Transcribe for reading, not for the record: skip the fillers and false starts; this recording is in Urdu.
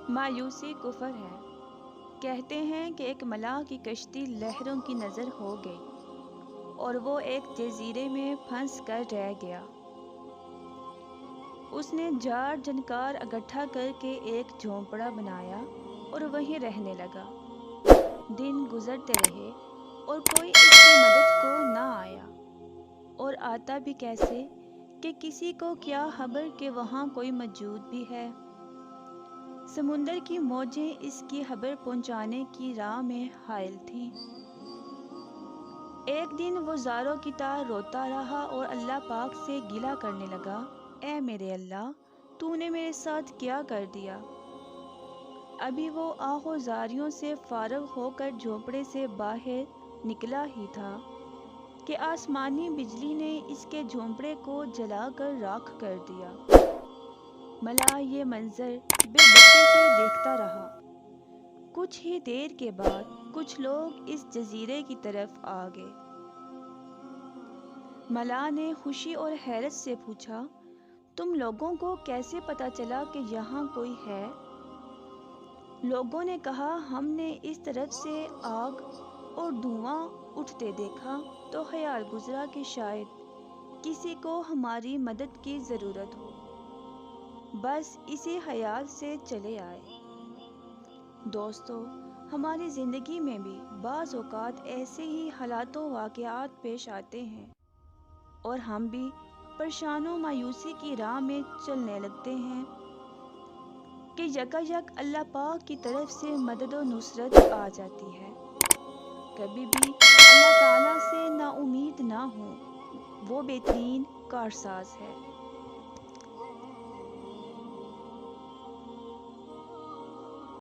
مایوسی کفر ہے۔ کہتے ہیں کہ ایک ملاح کی کشتی لہروں کی نظر ہو گئی اور وہ ایک جزیرے میں پھنس کر رہ گیا۔ اس نے جھاڑ جھنکار اکٹھا کر کے ایک جھونپڑا بنایا اور وہیں رہنے لگا۔ دن گزرتے رہے اور کوئی اس کی مدد کو نہ آیا، اور آتا بھی کیسے کہ کسی کو کیا خبر کہ وہاں کوئی موجود بھی ہے۔ سمندر کی موجیں اس کی خبر پہنچانے کی راہ میں حائل تھیں۔ ایک دن وہ زاروں کی طرح روتا رہا اور اللہ پاک سے گلہ کرنے لگا، اے میرے اللہ، تو نے میرے ساتھ کیا کر دیا؟ ابھی وہ آہ و زاریوں سے فارغ ہو کر جھونپڑے سے باہر نکلا ہی تھا کہ آسمانی بجلی نے اس کے جھونپڑے کو جلا کر راکھ کر دیا۔ ملاح یہ منظر بے بسی سے دیکھتا رہا۔ کچھ ہی دیر کے بعد کچھ لوگ اس جزیرے کی طرف آ گئے۔ ملاح نے خوشی اور حیرت سے پوچھا، تم لوگوں کو کیسے پتہ چلا کہ یہاں کوئی ہے؟ لوگوں نے کہا، ہم نے اس طرف سے آگ اور دھواں اٹھتے دیکھا تو خیال گزرا کہ شاید کسی کو ہماری مدد کی ضرورت ہو، بس اسی خیال سے چلے آئے۔ دوستو، ہماری زندگی میں بھی بعض اوقات ایسے ہی حالات و واقعات پیش آتے ہیں اور ہم بھی پریشان و مایوسی کی راہ میں چلنے لگتے ہیں کہ یکایک اللہ پاک کی طرف سے مدد و نصرت آ جاتی ہے۔ کبھی بھی اللہ تعالیٰ سے نا امید نہ ہوں، وہ بہترین کارساز ہے۔